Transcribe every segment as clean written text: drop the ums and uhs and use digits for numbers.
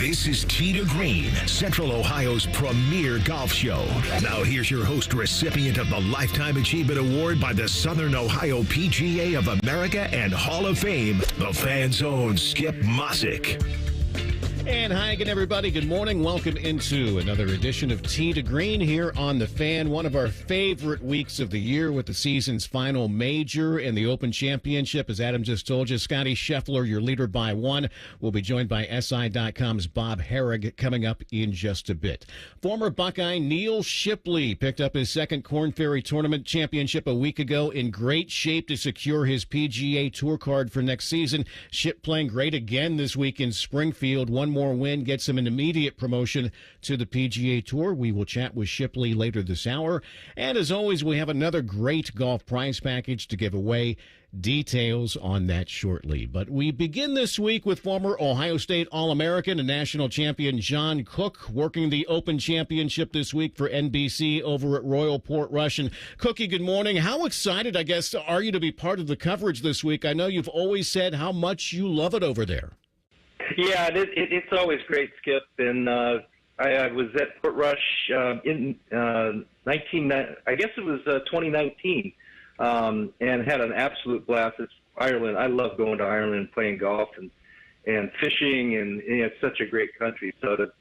This is Tee to Green, Central Ohio's premier golf show. Now here's your host, recipient of the Lifetime Achievement Award by the Southern Ohio PGA of America and Hall of Fame, the Fan's own Skip Mosick. And hi again, everybody. Good morning. Welcome into another edition of Tee to Green here on The Fan. One of our favorite weeks of the year with the season's final major and the Open Championship. As Adam just told you, Scotty Scheffler, your leader by one, will be joined by SI.com's Bob Harig coming up in just a bit. Former Buckeye Neal Shipley picked up his second Korn Ferry Tournament championship a week ago, in great shape to secure his PGA Tour card for next season. Ship playing great again this week in Springfield. One more win gets him an immediate promotion to the PGA Tour. We will chat with Shipley later this hour. And as always, we have another great golf prize package to give away. Details on that shortly. But we begin this week with former Ohio State All-American and national champion John Cook working the Open Championship this week for NBC over at Royal Portrush. And Cookie, good morning. How excited, I guess, are you to be part of the coverage this week? I know you've always said how much you love it over there. Yeah, it's always great, Skip. And I was at Portrush in 2019, and had an absolute blast. It's Ireland. I love going to Ireland and playing golf and fishing, and it's such a great country. So to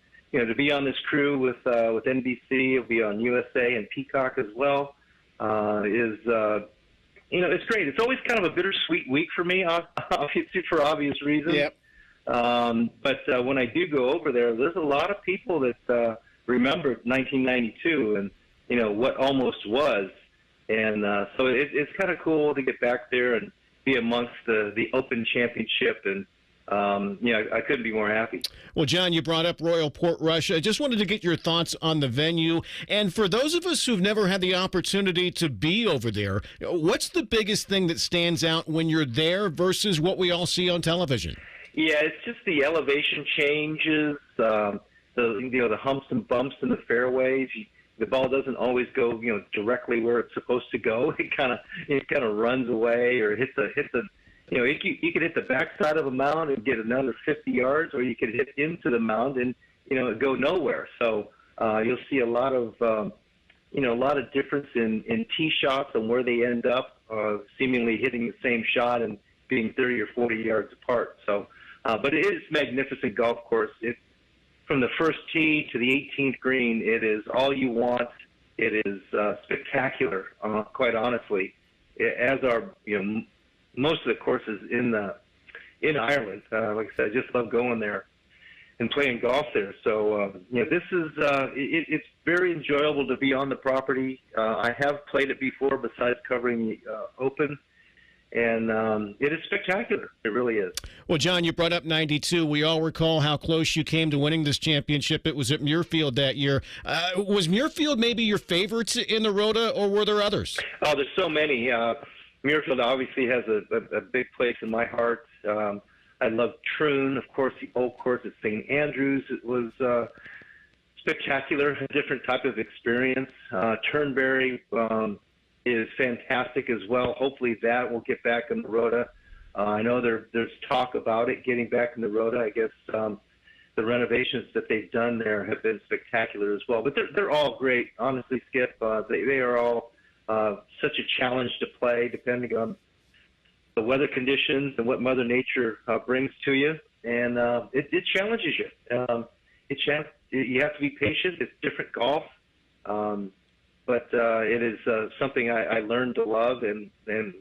be on this crew with NBC, it'll be on USA and Peacock as well. It's great. It's always kind of a bittersweet week for me, obviously for obvious reasons. Yep. But when I do go over there's a lot of people that remember 1992 and what almost was, and so it's kind of cool to get back there and be amongst the Open Championship, and I couldn't be more happy. Well, John, you brought up Royal Portrush. I just wanted to get your thoughts on the venue, and for those of us who've never had the opportunity to be over there, what's the biggest thing that stands out when you're there versus what we all see on television? Yeah, it's just the elevation changes, the humps and bumps in the fairways. The ball doesn't always go directly where it's supposed to go. It kind of runs away or hits a you could hit the backside of a mound and get another 50 yards, or you could hit into the mound and go nowhere. So you'll see a lot of difference in tee shots and where they end up, seemingly hitting the same shot and being 30 or 40 yards apart. So. But it is a magnificent golf course. From the first tee to the 18th green, it is all you want. It is spectacular, quite honestly, as are most of the courses in Ireland. Like I said, I just love going there and playing golf there. So this is it's very enjoyable to be on the property. I have played it before, besides covering the Open. And it is spectacular. It really is. Well, John, you brought up 92. We all recall how close you came to winning this championship. It was at Muirfield that year. Was Muirfield maybe your favorite in the Rota, or were there others? Oh, there's so many. Muirfield obviously has a big place in my heart. I love Troon, of course, the old course at St. Andrews. It was spectacular, a different type of experience. Turnberry is fantastic as well. Hopefully that will get back in the Rota. I know there's talk about it getting back in the Rota. I guess the renovations that they've done there have been spectacular as well. But they're all great, honestly, Skip. They are all such a challenge to play, depending on the weather conditions and what Mother Nature brings to you. And it challenges you. You have to be patient. It's different golf. But it is something I learned to love and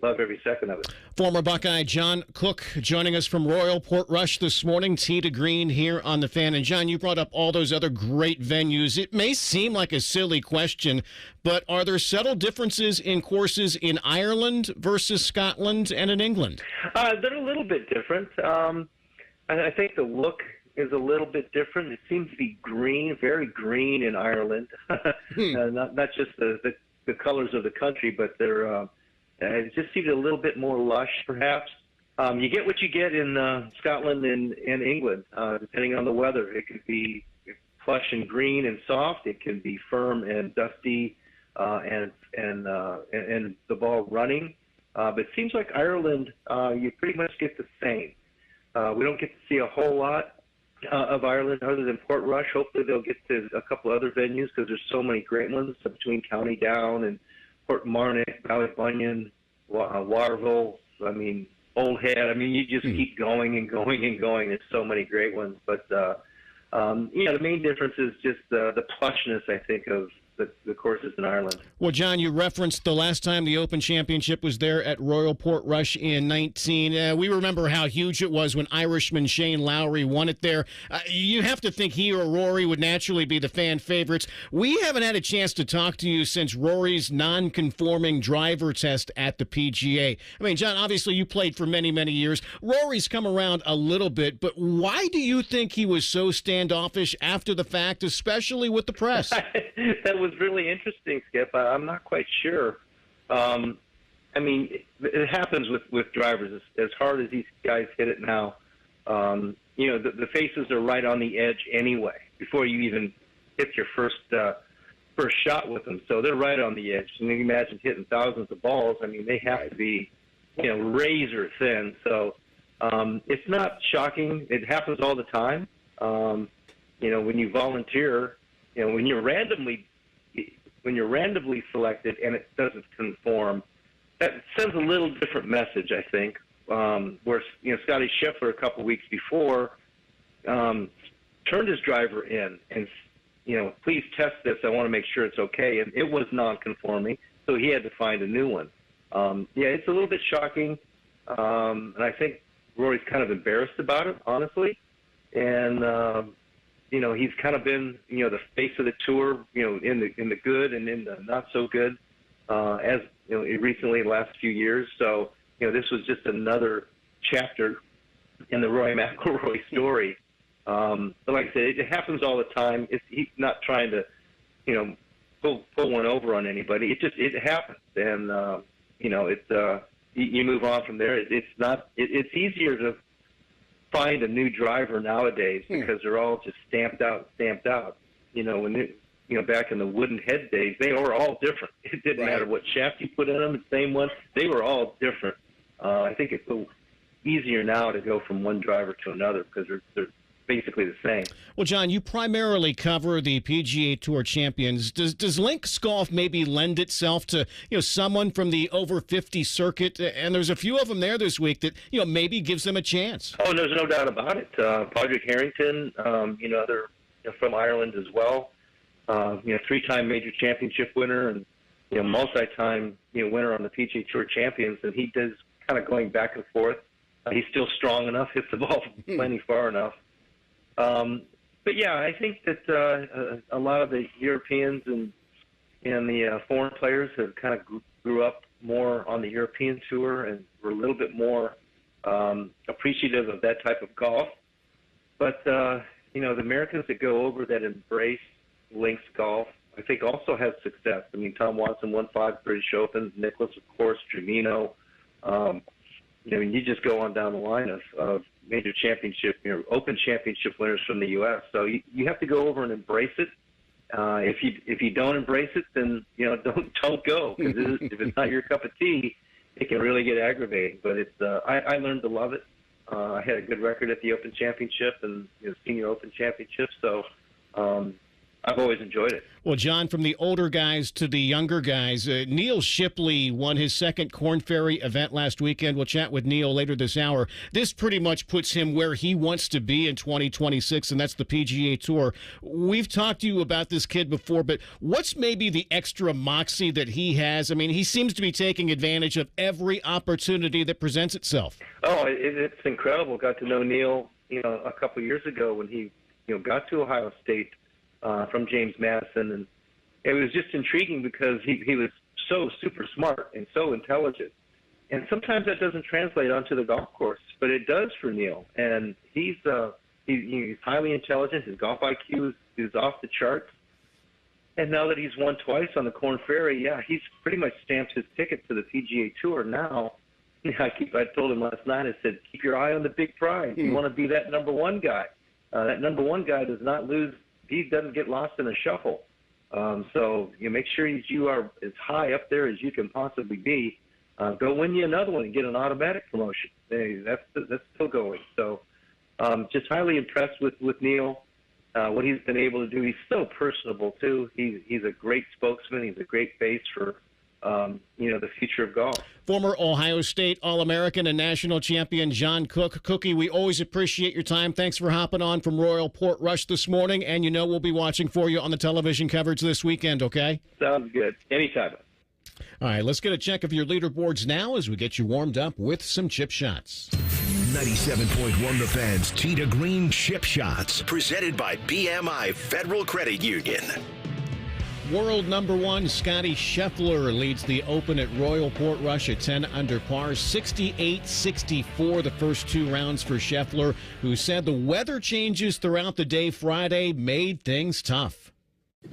love every second of it. Former Buckeye John Cook joining us from Royal Portrush this morning, Tee to Green here on The Fan. And, John, you brought up all those other great venues. It may seem like a silly question, but are there subtle differences in courses in Ireland versus Scotland and in England? They're a little bit different. I think the look is a little bit different. It seems to be green, very green in Ireland. Not just the colors of the country, but it just seems a little bit more lush, perhaps. You get what you get in Scotland and England, depending on the weather. It could be plush and green and soft. It can be firm and dusty, and the ball running. But it seems like Ireland, you pretty much get the same. We don't get to see a whole lot of Ireland other than Portrush. Hopefully they'll get to a couple other venues because there's so many great ones between County Down and Portmarnock, Ballybunion, Waterville. I mean, Old Head. I mean, you just keep going and going and going. There's so many great ones. But, the main difference is just the plushness, I think, of the courses in Ireland. Well, John, you referenced the last time the Open Championship was there at Royal Portrush in 19. We remember how huge it was when Irishman Shane Lowry won it there. You have to think he or Rory would naturally be the fan favorites. We haven't had a chance to talk to you since Rory's non-conforming driver test at the PGA. I mean, John, obviously you played for many, many years. Rory's come around a little bit, but why do you think he was so standoffish after the fact, especially with the press? That was really interesting, Skip. I'm not quite sure. I mean, it happens with drivers. As hard as these guys hit it now, the faces are right on the edge anyway before you even hit your first shot with them. So they're right on the edge. And you imagine hitting thousands of balls. I mean, they have to be, razor thin. So it's not shocking. It happens all the time. When you volunteer, when you're randomly selected and it doesn't conform, that sends a little different message, I think. Where Scotty Scheffler a couple weeks before turned his driver in and please test this. I want to make sure it's okay, and it was non-conforming, so he had to find a new one. It's a little bit shocking, and I think Rory's kind of embarrassed about it, honestly, and. He's kind of been, the face of the tour, in the good and in the not so good, as recently the last few years. So, this was just another chapter in the Rory McIlroy story. But like I said, it happens all the time. He's not trying to, pull one over on anybody. It happens, and you move on from there. It's easier to find a new driver nowadays because they're all just stamped out. When back in the wooden head days, they were all different. It didn't matter what shaft you put in them, the same one. They were all different. I think it's a little easier now to go from one driver to another because they're basically the same. Well, John, you primarily cover the PGA Tour champions. Does links golf maybe lend itself to someone from the over 50 circuit? And there's a few of them there this week that maybe gives them a chance. Oh, there's no doubt about it. Padraig Harrington, they're from Ireland as well. Three-time major championship winner and multi-time winner on the PGA Tour champions, and he does kind of going back and forth. He's still strong enough, hits the ball plenty far enough. But yeah, I think that a lot of the Europeans and the foreign players have kind of grew up more on the European tour and were a little bit more appreciative of that type of golf. But the Americans that go over that embrace links golf, I think also has success. I mean, Tom Watson won 5 British Opens, Nicklaus, of course, Trevino. You just go on down the line of major championship, Open championship winners from the U.S. So you have to go over and embrace it. If you don't embrace it, then don't go because if it's not your cup of tea, it can really get aggravating. But I learned to love it. I had a good record at the Open Championship and Senior Open Championship, so I've always enjoyed it. Well, John, from the older guys to the younger guys, Neal Shipley won his second Korn Ferry event last weekend. We'll chat with Neal later this hour. This pretty much puts him where he wants to be in 2026, and that's the PGA Tour. We've talked to you about this kid before, but what's maybe the extra moxie that he has? I mean, he seems to be taking advantage of every opportunity that presents itself. Oh, it's incredible. Got to know Neal, a couple of years ago when he, got to Ohio State. From James Madison, and it was just intriguing because he was so super smart and so intelligent, and sometimes that doesn't translate onto the golf course, but it does for Neal. And he's highly intelligent. His golf IQ is off the charts, and now that he's won twice on the Korn Ferry, he's pretty much stamped his ticket to the PGA Tour now. I told him last night, I said, keep your eye on the big prize. You want to be that number one guy. That number one guy does not lose. He doesn't get lost in a shuffle. So you make sure you are as high up there as you can possibly be. Go win you another one and get an automatic promotion. That's still going. So just highly impressed with Neal, what he's been able to do. He's so personable, too. He's a great spokesman. He's a great face for the future of golf. Former Ohio State All-American and national champion John Cook. Cookie, we always appreciate your time. Thanks for hopping on from Royal Port Rush this morning, and we'll be watching for you on the television coverage this weekend, okay? Sounds good. Anytime. All right, let's get a check of your leaderboards now as we get you warmed up with some chip shots. 97.1 The Fan's Tee to Green Chip Shots, presented by BMI Federal Credit Union. World number one Scotty Scheffler leads the Open at Royal Port Rush at 10 under par, 68-64 the first two rounds for Scheffler, who said the weather changes throughout the day Friday made things tough.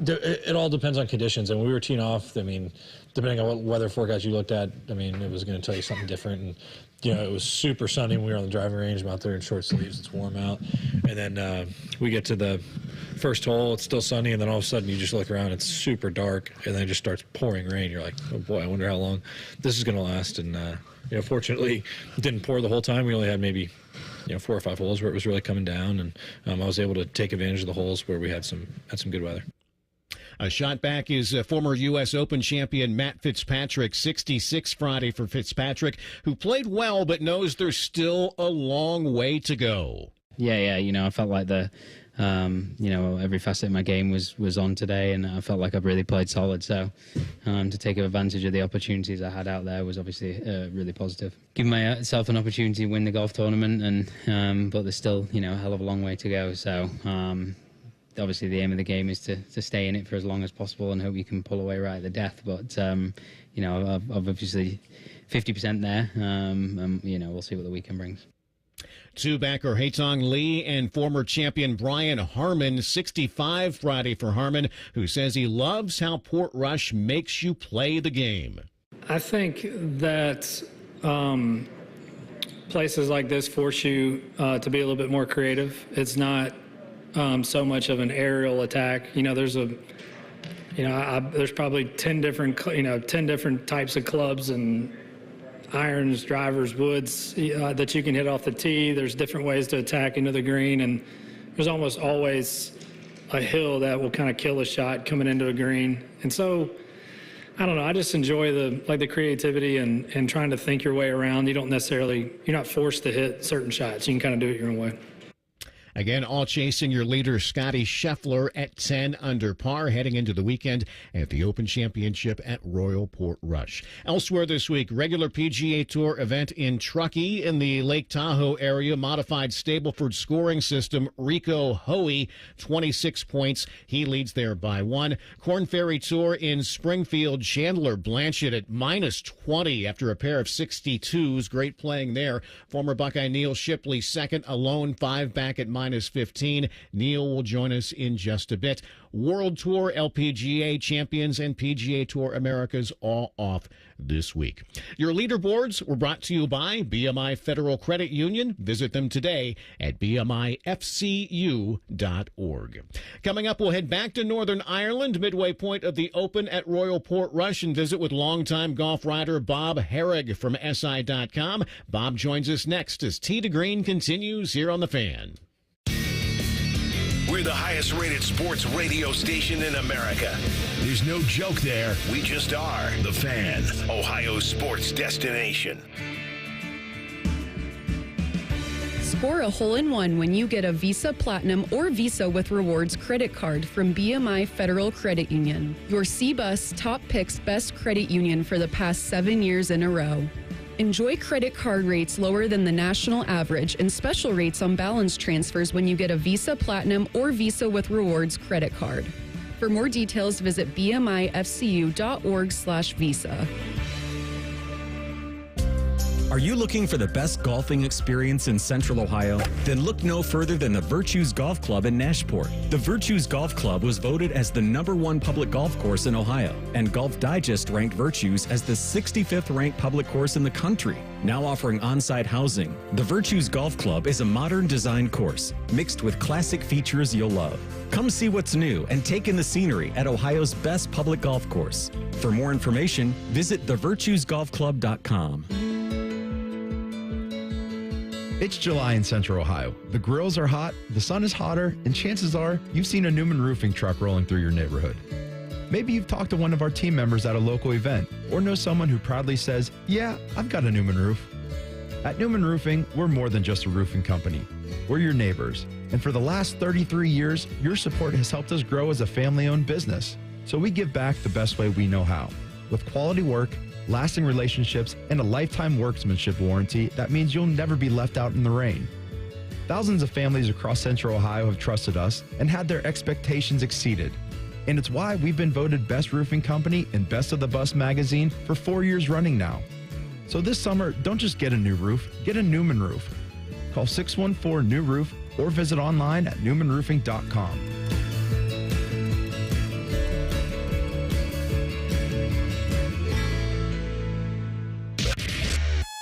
It all depends on conditions, and we were teeing off. I mean, depending on what weather forecast you looked at, I mean, it was going to tell you something different. And it was super sunny when we were on the driving range. I'm out there in short sleeves. It's warm out, and then we get to the first hole. It's still sunny, and then all of a sudden you just look around. It's super dark, and then it just starts pouring rain. You're like, oh boy, I wonder how long this is going to last. And fortunately, it didn't pour the whole time. We only had maybe 4 or 5 holes where it was really coming down, and I was able to take advantage of the holes where we had some good weather. A shot back is former U.S. Open champion Matt Fitzpatrick, 66 Friday for Fitzpatrick, who played well but knows there's still a long way to go. Yeah, I felt like every facet of my game was on today, and I felt like I've really played solid. So to take advantage of the opportunities I had out there was obviously really positive. Giving myself an opportunity to win the golf tournament, but there's still a hell of a long way to go. So obviously the aim of the game is to stay in it for as long as possible and hope you can pull away right at the death. But I've obviously 50% there, and we'll see what the weekend brings. Two-backer Haitong Lee and former champion Brian Harman, 65 Friday for Harman, who says he loves how Port Rush makes you play the game. I think that places like this force you to be a little bit more creative. It's not so much of an aerial attack. There's probably 10 different types of clubs and irons, drivers, woods that you can hit off the tee. There's different ways to attack into the green, and there's almost always a hill that will kind of kill a shot coming into a green. And so, I don't know, I just enjoy the creativity and trying to think your way around. You're not forced to hit certain shots. You can kind of do it your own way. Again, all chasing your leader, Scotty Scheffler, at 10 under par, heading into the weekend at the Open Championship at Royal Port Rush. Elsewhere this week, regular PGA Tour event in Truckee in the Lake Tahoe area, modified Stableford scoring system. Rico Hoey, 26 points. He leads there by 1. Corn Ferry Tour in Springfield, Chandler Blanchett at minus 20 after a pair of 62s. Great playing there. Former Buckeye Neal Shipley, second, alone, 5 back at minus 15. Neal will join us in just a bit. World Tour, LPGA champions, and PGA Tour Americas all off this week. Your leaderboards were brought to you by BMI Federal Credit Union. Visit them today at bmifcu.org. Coming up, we'll head back to Northern Ireland, midway point of the Open at Royal Port Rush, and visit with longtime golf writer Bob Harig from SI.com. Bob joins us next as Tee to Green continues here on The Fan. We're the highest rated sports radio station in America. There's no joke there. We just are. The Fan, Ohio's sports destination. Score a hole-in-one when you get a Visa Platinum or Visa with Rewards credit card from BMI Federal Credit Union, your CBUS Top Picks Best Credit Union for the past 7 years in a row. Enjoy credit card rates lower than the national average and special rates on balance transfers when you get a Visa Platinum or Visa with Rewards credit card. For more details, visit bmifcu.org/visa. Are you looking for the best golfing experience in Central Ohio? Then look no further than the Virtues Golf Club in Nashport. The Virtues Golf Club was voted as the #1 public golf course in Ohio, and Golf Digest ranked Virtues as the 65th ranked public course in the country. Now offering on-site housing, the Virtues Golf Club is a modern design course mixed with classic features you'll love. Come see what's new and take in the scenery at Ohio's best public golf course. For more information, visit thevirtuesgolfclub.com. It's July in Central Ohio. The grills are hot, the sun is hotter, and chances are you've seen a Newman Roofing truck rolling through your neighborhood. Maybe you've talked to one of our team members at a local event, or know someone who proudly says, "Yeah, I've got a Newman roof." At Newman Roofing, we're more than just a roofing company. We're your neighbors, and for the last 33 years, your support has helped us grow as a family-owned business. So we give back the best way we know how, with quality work, lasting relationships, and a lifetime workmanship warranty that means you'll never be left out in the rain. Thousands of families across Central Ohio have trusted us and had their expectations exceeded. And it's why we've been voted Best Roofing Company and Best of the Bus magazine for 4 years running now. So this summer, don't just get a new roof, get a Newman roof. Call 614-NEW-ROOF or visit online at newmanroofing.com.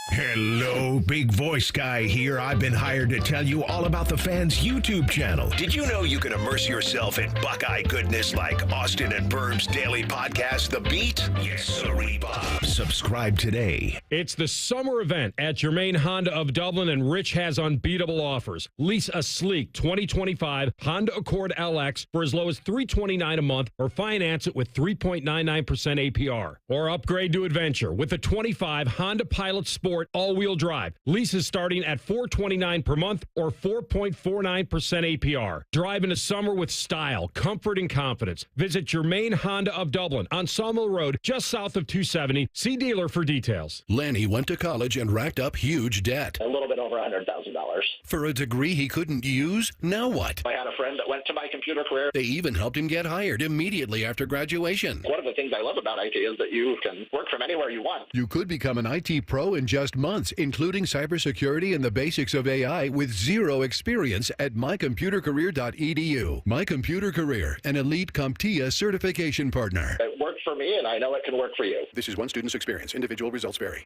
Hello, Big Voice Guy here. I've been hired to tell you all about the Fans YouTube channel. Did you know you can immerse yourself in Buckeye goodness like Austin and Burb's daily podcast, The Beat? Yes, sirree, Bob. Subscribe today. It's the summer event at Germain Honda of Dublin, and Rich has unbeatable offers. Lease a sleek 2025 Honda Accord LX for as low as $329 a month, or finance it with 3.99% APR. Or upgrade to Adventure with the 25 Honda Pilot Sport all-wheel drive. Leases starting at $429 per month or 4.49% APR. Drive into summer with style, comfort, and confidence. Visit Germain Honda of Dublin on Sawmill Road, just south of 270. See dealer for details. Lanny went to college and racked up huge debt. A little bit over $100,000. For a degree he couldn't use? Now what? I had a friend that went to My Computer Career. They even helped him get hired immediately after graduation. One of the things I love about IT is that you can work from anywhere you want. You could become an IT pro in just months, including cybersecurity and the basics of AI with zero experience at mycomputercareer.edu. My Computer Career, an elite CompTIA certification partner. It worked for me, and I know it can work for you. This is one student's experience. Individual results vary.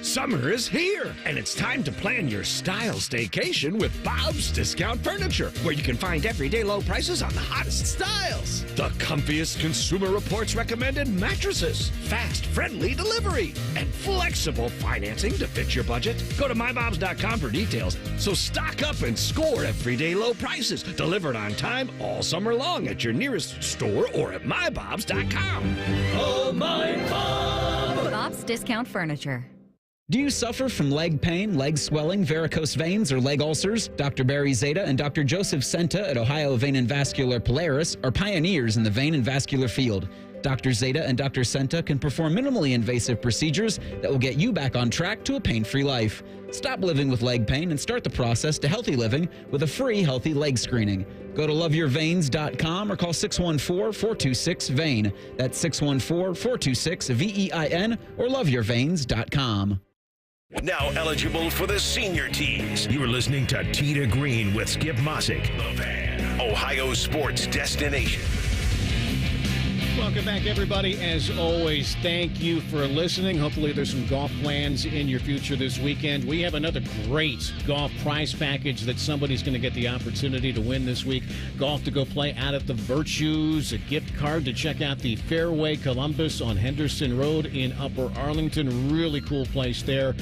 Summer is here, and it's time to plan your style staycation with Bob's Discount Furniture, where you can find everyday low prices on the hottest styles. The comfiest Consumer Reports recommended mattresses, fast, friendly delivery, and flexible financing to fit your budget. Go to mybobs.com for details. So stock up and score everyday low prices, delivered on time all summer long at your nearest store or at mybobs.com. Oh, my Bob! Bob's Discount Furniture. Do you suffer from leg pain, leg swelling, varicose veins, or leg ulcers? Dr. Barry Zeta and Dr. Joseph Senta at Ohio Vein and Vascular Polaris are pioneers in the vein and vascular field. Dr. Zeta and Dr. Senta can perform minimally invasive procedures that will get you back on track to a pain-free life. Stop living with leg pain and start the process to healthy living with a free healthy leg screening. Go to loveyourveins.com or call 614-426-VEIN. That's 614-426-VEIN or loveyourveins.com. Now eligible for the senior tees. You're listening to Tee to Green with Skip Mossick, the Fan, Ohio sports destination. Welcome back, everybody. As always, thank you for listening. Hopefully there's some golf plans in your future this weekend. We have another great golf prize package that somebody's going to get the opportunity to win this week. Golf to go play out at the Virtues, a gift card to check out the Fairway Columbus on Henderson Road in Upper Arlington. Really cool place there.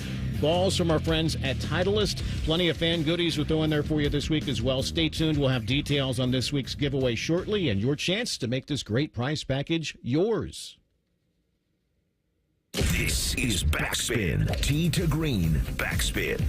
Balls from our friends at Titleist. Plenty of fan goodies we're throwing there for you this week as well. Stay tuned. We'll have details on this week's giveaway shortly and your chance to make this great prize package yours. This is Backspin. Tee to Green. Backspin.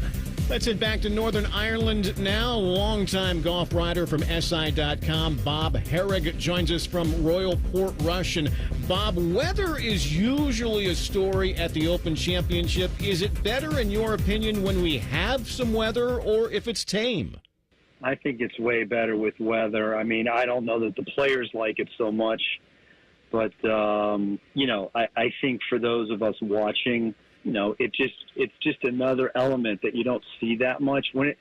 Let's head back to Northern Ireland now. Longtime golf writer from SI.com, Bob Harig, joins us from Royal Portrush. And Bob, weather is usually a story at the Open Championship. Is it better, in your opinion, when we have some weather or if it's tame? I think it's way better with weather. I mean, I don't know that the players like it so much. But, I think for those of us watching, it's just another element that you don't see that much. When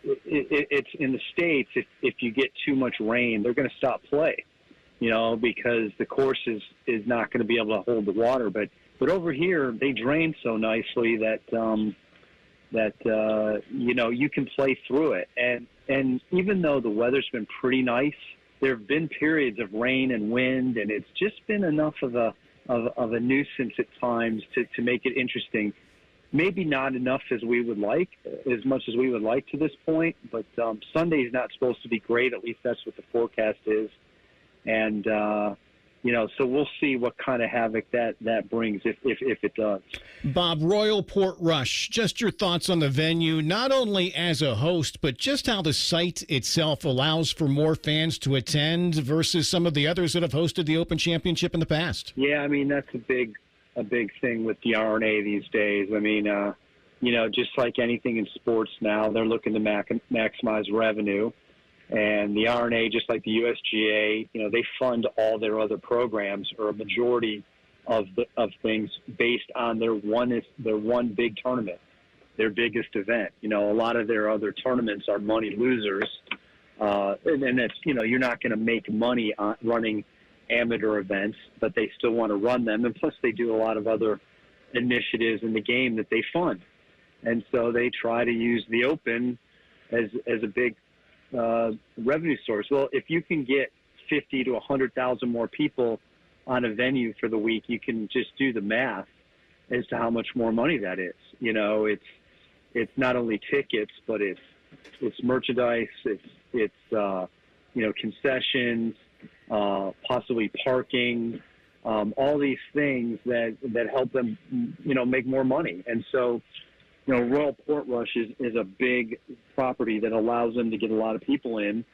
it's in the States, if you get too much rain, they're going to stop play, because the course is not going to be able to hold the water. But over here, they drain so nicely that you can play through it. And even though the weather's been pretty nice, there have been periods of rain and wind, and it's just been enough of a nuisance at times to make it interesting. maybe not enough as we would like, as much as we would like to this point. But Sunday is not supposed to be great. At least that's what the forecast is. And so we'll see what kind of havoc that brings if it does. Bob, Royal Portrush, just your thoughts on the venue, not only as a host, but just how the site itself allows for more fans to attend versus some of the others that have hosted the Open Championship in the past. Yeah, I mean, that's a big thing with the RNA these days. I mean, just like anything in sports now, they're looking to maximize revenue. And the RNA, just like the USGA, they fund all their other programs, or a majority of things, based on their one big tournament, their biggest event. A lot of their other tournaments are money losers, and that's you're not going to make money on running amateur events, but they still want to run them. And plus, they do a lot of other initiatives in the game that they fund, and so they try to use the Open as a big revenue source. Well, if you can get 50 to 100,000 more people on a venue for the week, you can just do the math as to how much more money that is. It's not only tickets, but it's merchandise, it's concessions, possibly parking, all these things that help them make more money. And so Royal Portrush is a big property that allows them to get a lot of people in,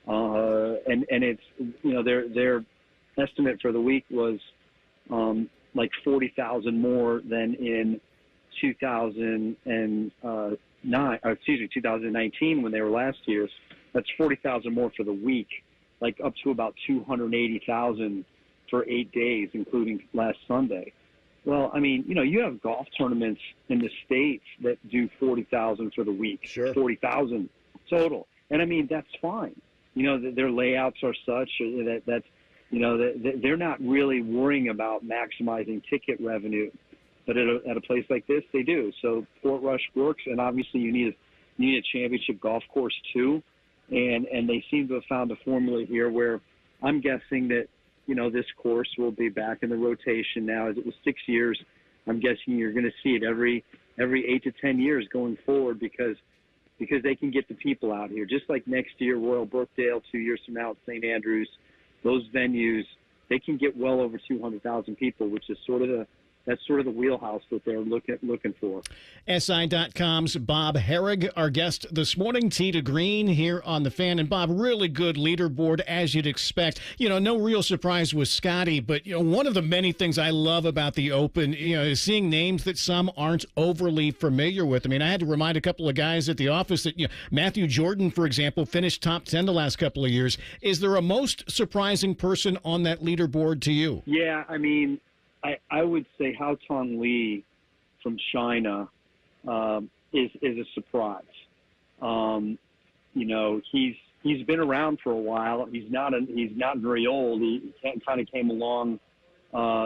and it's their estimate for the week was like 40,000 more than in 2019 when they were last year's. That's 40,000 more for the week, like up to about 280,000 for 8 days, including last Sunday. Well, I mean, you have golf tournaments in the States that do 40,000 for the week, sure. 40,000 total. And I mean, that's fine. Their layouts are such that they're not really worrying about maximizing ticket revenue. But at a place like this, they do. So Portrush works, and obviously you need a championship golf course too. And they seem to have found a formula here where I'm guessing that this course will be back in the rotation now, as it was 6 years. I'm guessing you're going to see it every 8 to 10 years going forward because they can get the people out here. Just like next year, Royal Brookdale, 2 years from now, St. Andrews, those venues, they can get well over 200,000 people, which is that's sort of the wheelhouse that they're looking for. SI.com's Bob Harig, our guest this morning, Tee to Green here on The Fan. And Bob, really good leaderboard as you'd expect. No real surprise with Scotty, but one of the many things I love about the Open, is seeing names that some aren't overly familiar with. I mean, I had to remind a couple of guys at the office that Matthew Jordan, for example, finished top 10 the last couple of years. Is there a most surprising person on that leaderboard to you? Yeah, I mean, I would say Hao Tong Lee from China is a surprise. He's been around for a while. He's not very old. He kind of came along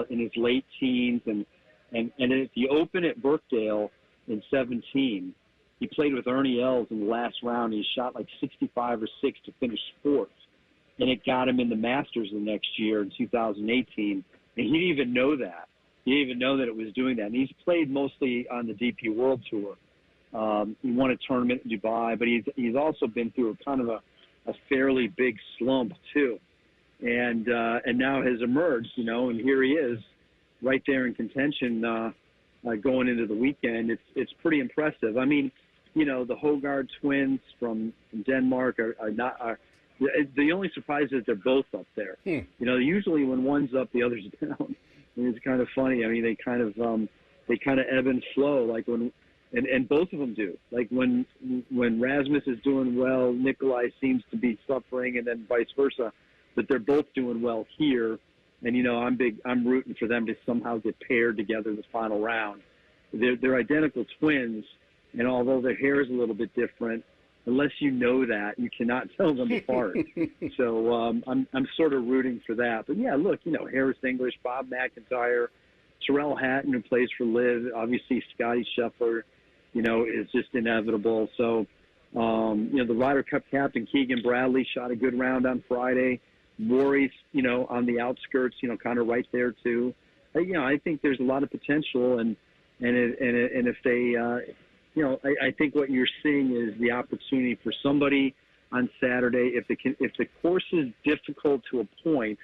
in his late teens, and at the Open at Brookdale in 2017, he played with Ernie Els in the last round. He shot like 65 or 6 to finish fourth, and it got him in the Masters the next year in 2018. And he didn't even know that. He didn't even know that it was doing that. And he's played mostly on the DP World Tour. He won a tournament in Dubai, but he's also been through a kind of a fairly big slump too. And now has emerged, and here he is right there in contention going into the weekend. It's pretty impressive. I mean, the Hogard twins from Denmark are the only surprise is they're both up there. Usually when one's up, the other's down. And it's kind of funny. I mean, they kind of ebb and flow, like and both of them do. Like when Rasmus is doing well, Nikolai seems to be suffering, and then vice versa. But they're both doing well here, and I'm rooting for them to somehow get paired together in the final round. They're identical twins, and although their hair is a little bit different, unless you know that, you cannot tell them apart. So I'm sort of rooting for that. But yeah, look, Harris English, Bob McIntyre, Terrell Hatton, who plays for Liv, obviously Scotty Scheffler, is just inevitable. So the Ryder Cup captain Keegan Bradley shot a good round on Friday. Rory's on the outskirts, kind of right there too. I think there's a lot of potential, and And if they, I think what you're seeing is the opportunity for somebody on Saturday. If the course is difficult to a point,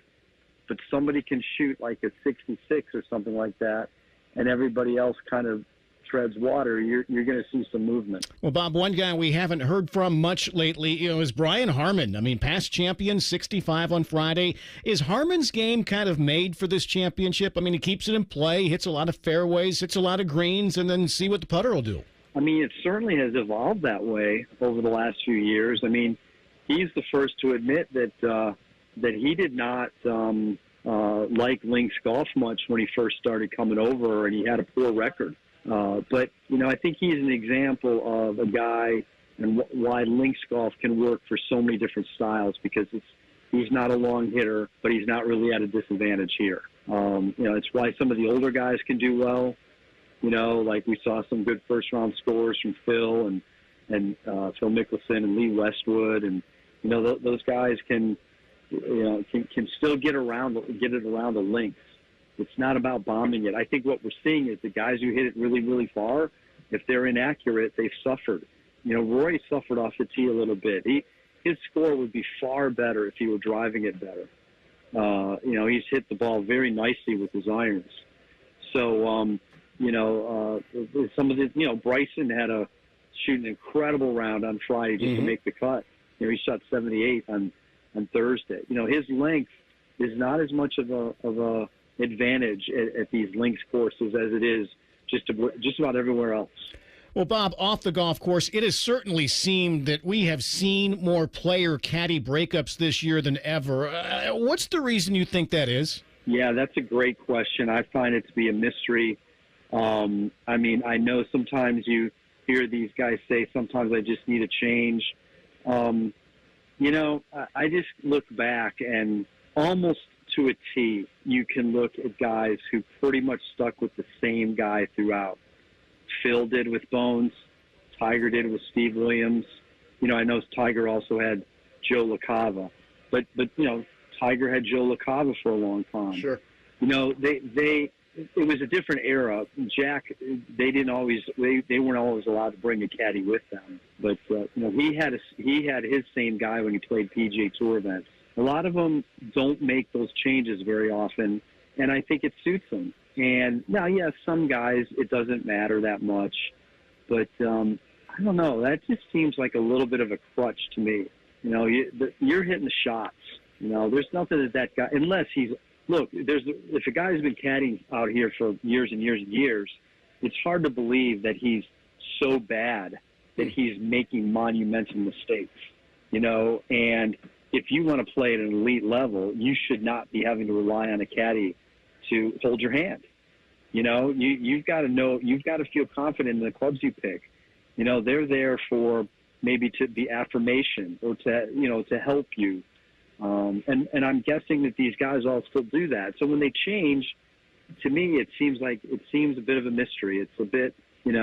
but somebody can shoot like a 66 or something like that, and everybody else kind of treads water, you're going to see some movement. Well, Bob, one guy we haven't heard from much lately, is Brian Harman. I mean, past champion, 65 on Friday. Is Harman's game kind of made for this championship? I mean, he keeps it in play, hits a lot of fairways, hits a lot of greens, and then see what the putter will do. I mean, it certainly has evolved that way over the last few years. I mean, he's the first to admit that he did not like links golf much when he first started coming over, and he had a poor record. But, I think he's an example of a guy and why links golf can work for so many different styles, because he's not a long hitter, but he's not really at a disadvantage here. It's why some of the older guys can do well. Like we saw some good first-round scores from Phil and Phil Mickelson and Lee Westwood. And, those guys can still get it around the links. It's not about bombing it. I think what we're seeing is the guys who hit it really, really far, if they're inaccurate, they've suffered. Rory suffered off the tee a little bit. His score would be far better if he were driving it better. He's hit the ball very nicely with his irons. So, some of the, Bryson had to shoot an incredible round on Friday just to make the cut. He shot 78 on Thursday. His length is not as much of a advantage at these links courses as it is just about everywhere else. Well, Bob, off the golf course, it has certainly seemed that we have seen more player caddy breakups this year than ever. What's the reason you think that is? Yeah, that's a great question. I find it to be a mystery. I know sometimes you hear these guys say, sometimes I just need a change. I just look back and almost to a T, you can look at guys who pretty much stuck with the same guy throughout. Phil did with Bones. Tiger did with Steve Williams. I know Tiger also had Joe LaCava. But Tiger had Joe LaCava for a long time. Sure. It was a different era. Jack, they weren't always allowed to bring a caddy with them. But, he had his same guy when he played PGA Tour events. A lot of them don't make those changes very often, and I think it suits them. And now, yes, some guys, it doesn't matter that much. But I don't know. That just seems like a little bit of a crutch to me. You're hitting the shots. There's nothing that guy, unless he's – look, if a guy's been caddying out here for years and years and years, it's hard to believe that he's so bad that he's making monumental mistakes, and – if you want to play at an elite level, you should not be having to rely on a caddy to hold your hand. You've got to feel confident in the clubs you pick. They're there for maybe to be affirmation or to help you. And I'm guessing that these guys all still do that. So when they change, to me, it seems a bit of a mystery. It's a bit, you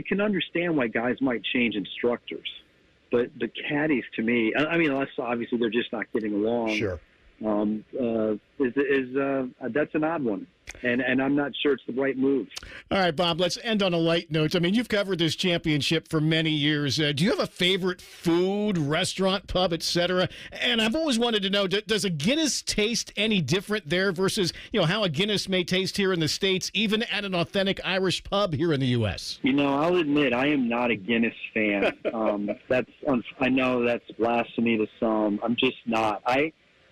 can understand why guys might change instructors. But the caddies, to me, unless obviously they're just not getting along. Sure. That's an odd one, and I'm not sure it's the right move. All right, Bob, let's end on a light note. You've covered this championship for many years. Do you have a favorite food, restaurant, pub, etc.? And I've always wanted to know, does a Guinness taste any different there versus, how a Guinness may taste here in the States, even at an authentic Irish pub here in the U.S.? I'll admit I am not a Guinness fan. I know that's blasphemy to some. I'm just not.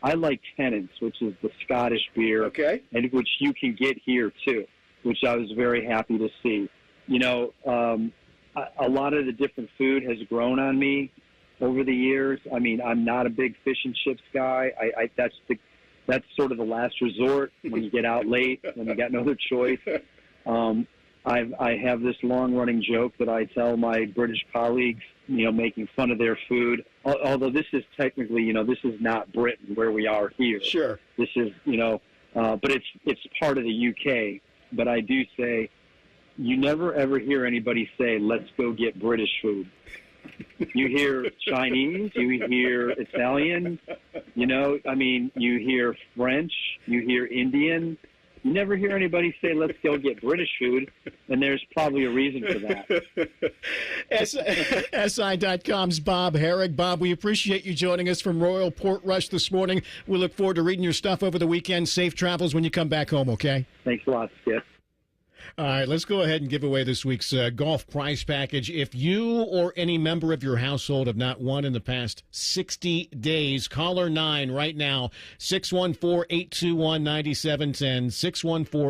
I like Tennent's, which is the Scottish beer, and which you can get here too, which I was very happy to see. A lot of the different food has grown on me over the years. I'm not a big fish and chips guy. That's sort of the last resort when you get out late, when you got no other choice. I have this long-running joke that I tell my British colleagues, making fun of their food. Although this is technically, this is not Britain where we are here. Sure. This is, but it's part of the UK. But I do say, you never ever hear anybody say, "Let's go get British food." You hear Chinese, you hear Italian, you hear French, you hear Indian. You never hear anybody say, let's go get British food, and there's probably a reason for that. SI.com's Bob Harig. Bob, we appreciate you joining us from Royal Portrush this morning. We look forward to reading your stuff over the weekend. Safe travels when you come back home, okay? Thanks a lot, Skip. All right, let's go ahead and give away this week's golf prize package. If you or any member of your household have not won in the past 60 days, caller 9 right now, 614-821-9710,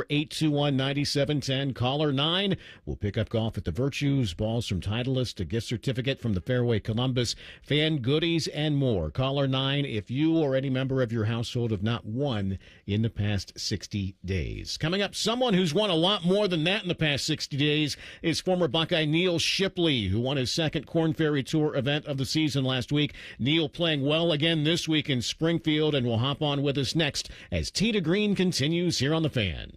614-821-9710. Caller 9 will pick up golf at the Virtues, balls from Titleist, a gift certificate from the Fairway Columbus, fan goodies, and more. Caller 9 if you or any member of your household have not won in the past 60 days. Coming up, someone who's won a lot more than that in the past 60 days is former Buckeye Neal Shipley, who won his second Korn Ferry Tour event of the season last week. Neal playing well again this week in Springfield and will hop on with us next as Tee to Green continues here on The Fan.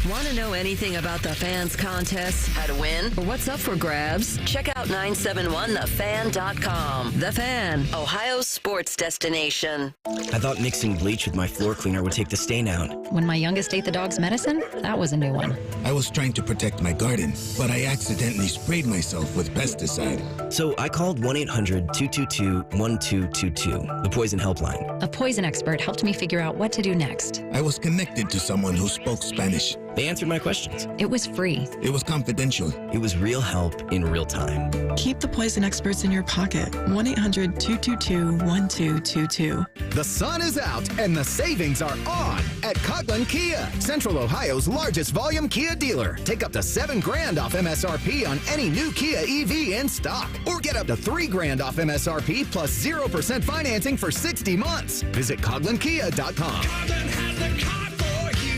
Want to know anything about the Fans contest, how to win, or what's up for grabs? Check out 971thefan.com. The Fan, Ohio's sports destination. I thought mixing bleach with my floor cleaner would take the stain out. When my youngest ate the dog's medicine, that was a new one. I was trying to protect my garden, but I accidentally sprayed myself with pesticide. So I called 1-800-222-1222, the poison helpline. A poison expert helped me figure out what to do next. I was connected to someone who spoke Spanish. They answered my questions. It was free. It was confidential. It was real help in real time. Keep the poison experts in your pocket. 1-800-222-1222. The sun is out and the savings are on at Coughlin Kia, Central Ohio's largest volume Kia dealer. Take up to $7,000 off MSRP on any new Kia EV in stock, or get up to $3,000 off MSRP plus 0% financing for 60 months. Visit CoughlinKia.com.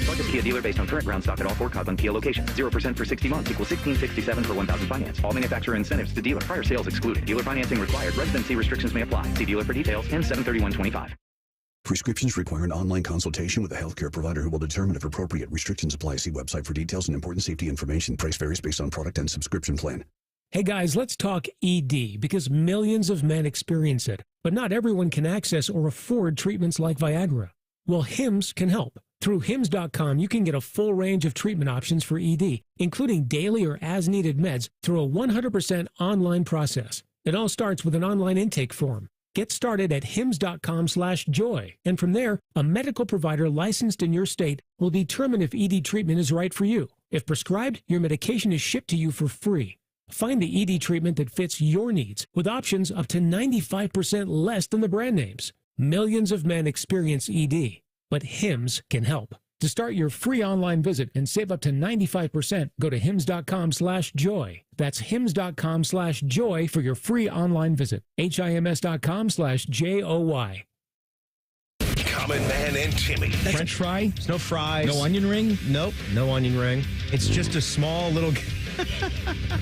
Largest Kia dealer based on current ground stock at all 4 Coughlin Kia locations. 0% for 60 months equals $1,667 for 1,000 finance. All manufacturer incentives to dealer. Prior sales excluded. Dealer financing required. Residency restrictions may apply. See dealer for details. And 7/31/25. Prescriptions require an online consultation with a healthcare provider who will determine if appropriate. Restrictions apply. See website for details and important safety information. Price varies based on product and subscription plan. Hey guys, let's talk ED because millions of men experience it, but not everyone can access or afford treatments like Viagra. Well, Hims can help. Through Hims.com, you can get a full range of treatment options for ED, including daily or as-needed meds through a 100% online process. It all starts with an online intake form. Get started at Hims.com/joy, and from there, a medical provider licensed in your state will determine if ED treatment is right for you. If prescribed, your medication is shipped to you for free. Find the ED treatment that fits your needs with options up to 95% less than the brand names. Millions of men experience ED, but Hims can help. To start your free online visit and save up to 95%, go to Hims.com/joy. That's Hims.com/joy for your free online visit. HIMS.com/JOY. Common Man and Timmy. French fry? No fries. No onion ring? Nope. No onion ring. It's just a small little...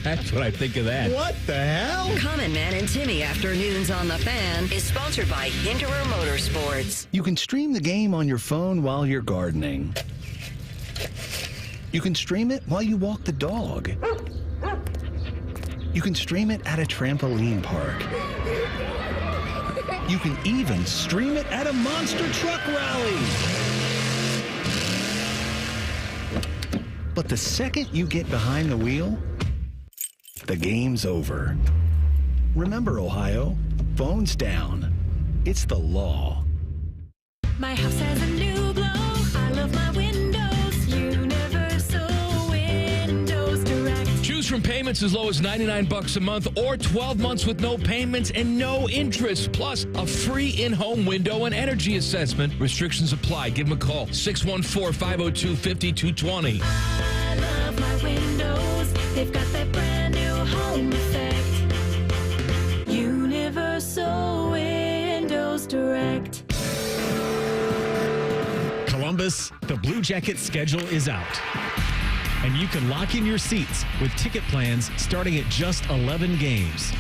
That's what I think of that. What the hell? Common Man and Timmy Afternoons on The Fan is sponsored by Hinderer Motorsports. You can stream the game on your phone while you're gardening. You can stream it while you walk the dog. You can stream it at a trampoline park. You can even stream it at a monster truck rally. But the second you get behind the wheel, the game's over. Remember, Ohio, phones down. It's the law. My house has a new glow. I love my windows. Universal Windows Direct. Choose from payments as low as $99 a month or 12 months with no payments and no interest, plus a free in-home window and energy assessment. Restrictions apply. Give them a call, 614-502-5220. I love my windows. They've got that brand new home effect. Universal Windows Direct. Columbus, the Blue Jackets schedule is out. And you can lock in your seats with ticket plans starting at just 11 games.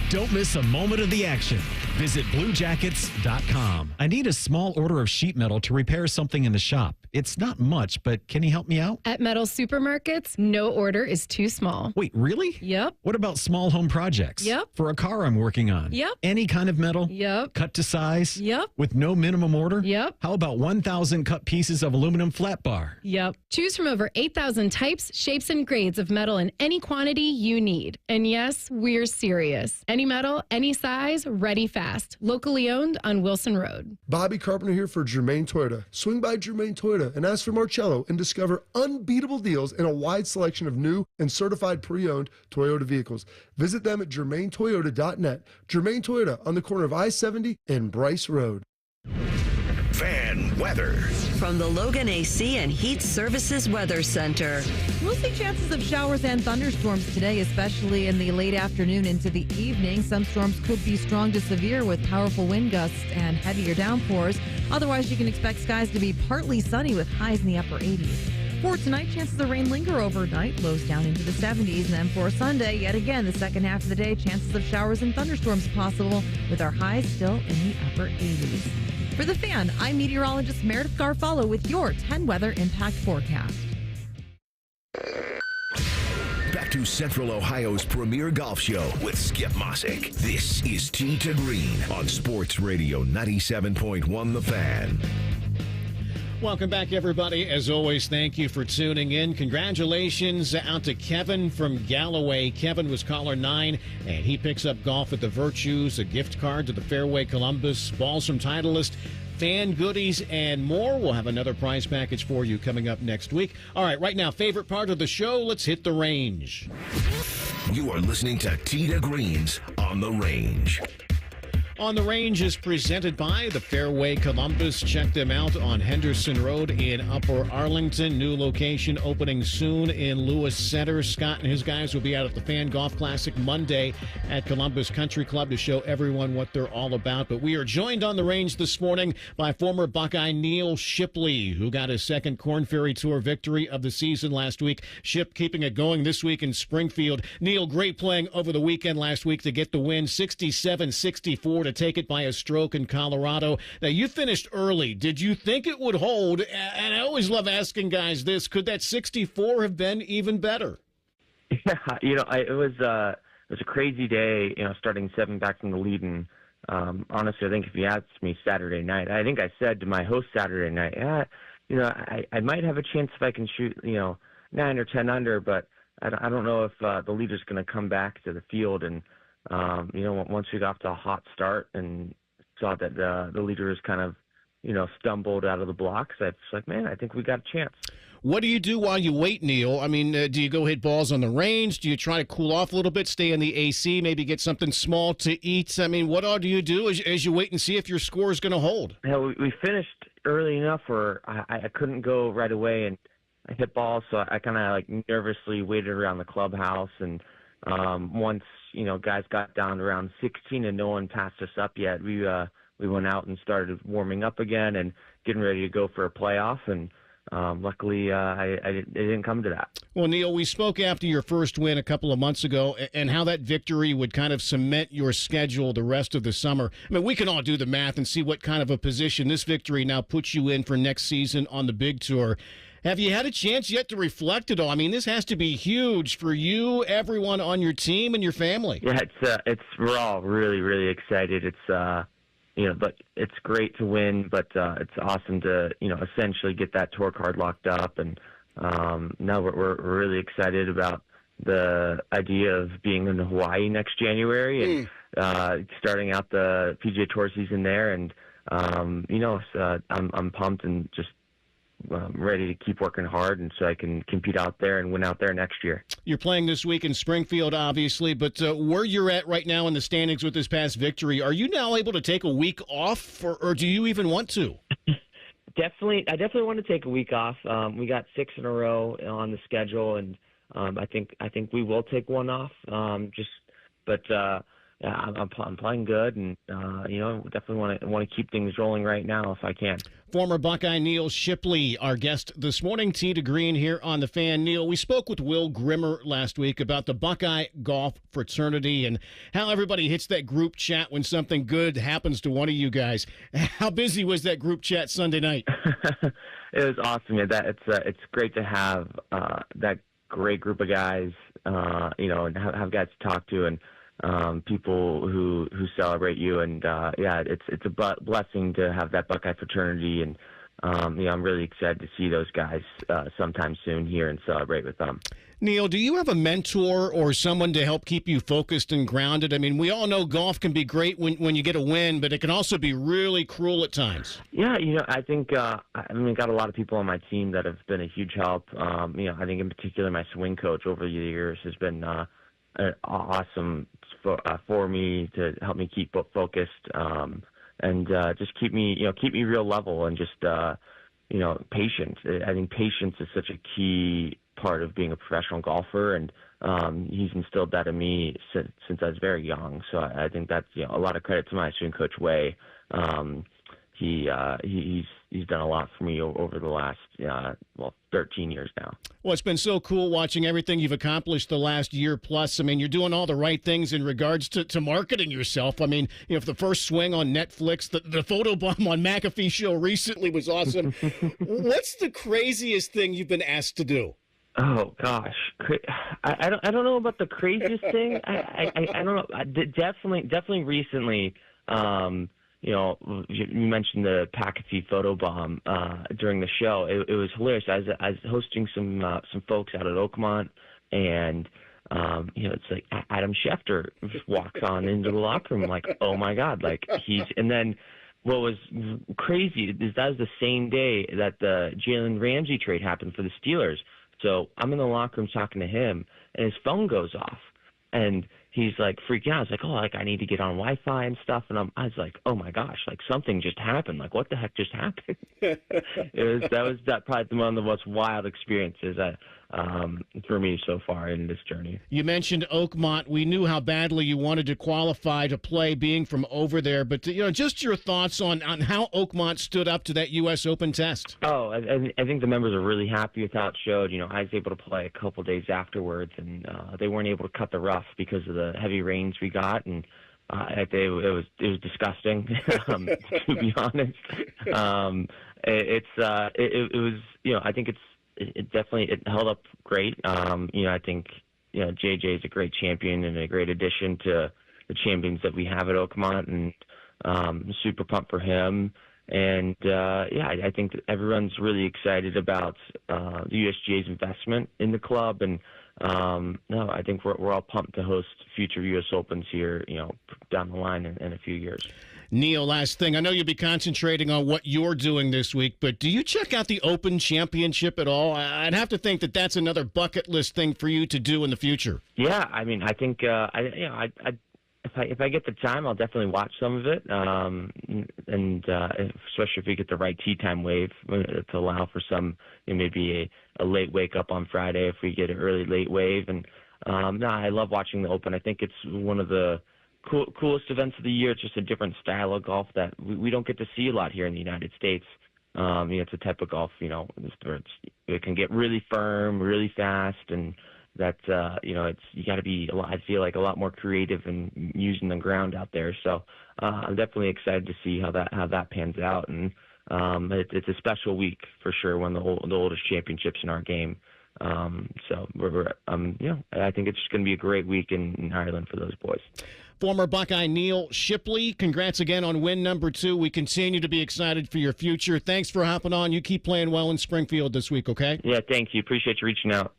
Don't miss a moment of the action. Visit bluejackets.com. I need a small order of sheet metal to repair something in the shop. It's not much, but can you help me out? At Metal Supermarkets, no order is too small. Wait, really? Yep. What about small home projects? Yep. For a car I'm working on? Yep. Any kind of metal? Yep. Cut to size? Yep. With no minimum order? Yep. How about 1,000 cut pieces of aluminum flat bar? Yep. Choose from over 8,000 types, shapes, and grades of metal in any quantity you need. And yes, we're serious. Any metal, any size, ready fast. Locally owned on Wilson Road. Bobby Carpenter here for Germain Toyota. Swing by Germain Toyota and ask for Marcello and discover unbeatable deals and a wide selection of new and certified pre-owned Toyota vehicles. Visit them at germaintoyota.net. Germain Toyota on the corner of I-70 and Bryce Road. Fan weather. From the Logan AC and Heat Services Weather Center. We'll see chances of showers and thunderstorms today, especially in the late afternoon into the evening. Some storms could be strong to severe with powerful wind gusts and heavier downpours. Otherwise, you can expect skies to be partly sunny with highs in the upper 80s. For tonight, chances of rain linger overnight, lows down into the 70s. And then for Sunday, yet again, the second half of the day, chances of showers and thunderstorms possible with our highs still in the upper 80s. For The Fan, I'm meteorologist Meredith Garfalo with your 10 weather impact forecast. Back to Central Ohio's premier golf show with Skip Mossick. This is Tee to Green on Sports Radio 97.1 The Fan. Welcome back, everybody. As always, thank you for tuning in. Congratulations out to Kevin from Galloway. Kevin was caller 9, and he picks up golf at the Virtues, a gift card to the Fairway Columbus, balls from Titleist, fan goodies, and more. We'll have another prize package for you coming up next week. All right, right now, favorite part of the show, let's hit the range. You are listening to Tee to Green's On the Range. On the Range is presented by the Fairway Columbus. Check them out on Henderson Road in Upper Arlington. New location opening soon in Lewis Center. Scott and his guys will be out at the Fan Golf Classic Monday at Columbus Country Club to show everyone what they're all about. But we are joined on the range this morning by former Buckeye Neal Shipley, who got his second Korn Ferry Tour victory of the season last week. Ship keeping it going this week in Springfield. Neal, great playing over the weekend last week to get the win, 67-64 to take it by a stroke in Colorado. Now, you finished early. Did you think it would hold? And I always love asking guys this. Could that 64 have been even better? Yeah, it was a crazy day, starting 7 back from the lead. And honestly, I think if you asked me Saturday night, I think I said to my host Saturday night, I might have a chance if I can shoot, 9 or 10 under, but I don't know if the leader's going to come back to the field. And once we got off to a hot start and saw that the leader is kind of, stumbled out of the blocks, I was like, man, I think we got a chance. What do you do while you wait, Neal? I mean, do you go hit balls on the range? Do you try to cool off a little bit, stay in the AC, maybe get something small to eat? I mean, what all do you do as you wait and see if your score is going to hold? Yeah, we finished early enough where I couldn't go right away and I hit balls, so I kind of nervously waited around the clubhouse. And once guys got down around 16 and no one passed us up yet, we went out and started warming up again and getting ready to go for a playoff. And luckily, it didn't come to that. Well, Neal, we spoke after your first win a couple of months ago and how that victory would kind of cement your schedule the rest of the summer. I mean, we can all do the math and see what kind of a position this victory now puts you in for next season on the big tour. Have you had a chance yet to reflect at all? I mean, this has to be huge for you, everyone on your team, and your family. Yeah, we're all really, really excited. But it's great to win, but it's awesome to essentially get that tour card locked up. And now we're really excited about the idea of being in Hawaii next January and starting out the PGA Tour season there. And I'm pumped and just ready to keep working hard, and so I can compete out there and win out there next year. You're playing this week in Springfield, obviously, but where you're at right now in the standings with this past victory, are you now able to take a week off, or do you even want to? I definitely want to take a week off. We got 6 in a row on the schedule, and I think we will take one off. yeah, I'm playing good, and definitely want to keep things rolling right now if I can. Former Buckeye Neal Shipley, our guest this morning, Tee to Green here on The Fan. Neal, we spoke with Will Grimmer last week about the Buckeye golf fraternity and how everybody hits that group chat when something good happens to one of you guys. How busy was that group chat Sunday night? It was awesome. Yeah, it's great to have that great group of guys, and have guys to talk to, and people who celebrate you, and it's a blessing to have that Buckeye fraternity, and I'm really excited to see those guys sometime soon here and celebrate with them. Neal, do you have a mentor or someone to help keep you focused and grounded? I mean, we all know golf can be great when you get a win, but it can also be really cruel at times. Yeah, I think got a lot of people on my team that have been a huge help. I think in particular my swing coach over the years has been awesome for me to help me keep focused and just keep me real level and just patient. I think patience is such a key part of being a professional golfer, and he's instilled that in me since I was very young. So I think that's a lot of credit to my swing coach Way. He's done a lot for me over the last 13 years now. Well, it's been so cool watching everything you've accomplished the last year plus. I mean, you're doing all the right things in regards to marketing yourself. I mean, if the first swing on Netflix, the photo bomb on McAfee show recently was awesome. What's the craziest thing you've been asked to do? Oh gosh, I don't know about the craziest thing. I don't know. Definitely recently. You mentioned the McAfee photo bomb during the show. It was hilarious. I was hosting some folks out at Oakmont, and it's like Adam Schefter just walks on into the locker room, like, oh my God, like and then what was crazy is that was the same day that the Jalen Ramsey trade happened for the Steelers. So I'm in the locker room talking to him, and his phone goes off, and he's like freaking out. I was like, I need to get on Wi-Fi and stuff, and I was like, oh my gosh, like something just happened. Like, what the heck just happened? That was probably one of the most wild experiences for me so far in this journey. You mentioned Oakmont. We knew how badly you wanted to qualify to play, being from over there. But just your thoughts on how Oakmont stood up to that U.S. Open test. Oh, I think the members are really happy with how it showed. I was able to play a couple days afterwards, and they weren't able to cut the rough because of the heavy rains we got, and it was disgusting to be honest. It was I think it definitely held up great. I think JJ is a great champion and a great addition to the champions that we have at Oakmont, and super pumped for him. And I think that everyone's really excited about the USGA's investment in the club, and I think we're all pumped to host future U.S. Opens here, down the line in a few years. Neal, last thing. I know you'll be concentrating on what you're doing this week, but do you check out the Open Championship at all? I'd have to think that that's another bucket list thing for you to do in the future. Yeah, I mean, I think if I get the time, I'll definitely watch some of it, and especially if we get the right tee time wave to allow for some maybe a late wake up on Friday if we get an early late wave. And I love watching the Open. I think it's one of the coolest events of the year. It's just a different style of golf that we don't get to see a lot here in the United States. It's a type of golf, where it can get really firm, really fast, and that you got to be I feel like a lot more creative in using the ground out there. So I'm definitely excited to see how that pans out, and it's a special week for sure. One of the oldest championships in our game. So I think it's just going to be a great week in Ireland for those boys. Former Buckeye Neal Shipley, congrats again on win number 2. We continue to be excited for your future. Thanks for hopping on. You keep playing well in Springfield this week, okay? Yeah, thank you. Appreciate you reaching out.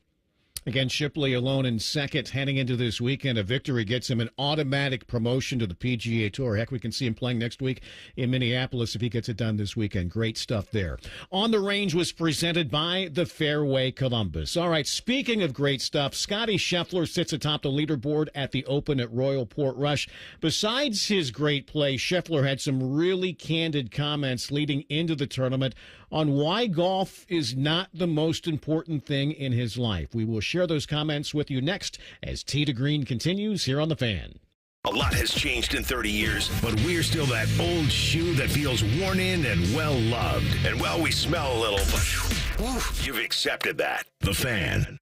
Again, Shipley alone in second heading into this weekend. A victory gets him an automatic promotion to the PGA Tour. Heck, we can see him playing next week in Minneapolis if he gets it done this weekend. Great stuff there. On the Range was presented by the Fairway Columbus. All right, speaking of great stuff, Scotty Scheffler sits atop the leaderboard at the Open at Royal Portrush. Besides his great play, Scheffler had some really candid comments leading into the tournament on why golf is not the most important thing in his life. We will share those comments with you next as Tee to Green continues here on The Fan. A lot has changed in 30 years, but we're still that old shoe that feels worn in and well-loved. And well, we smell a little, but you've accepted that. The Fan.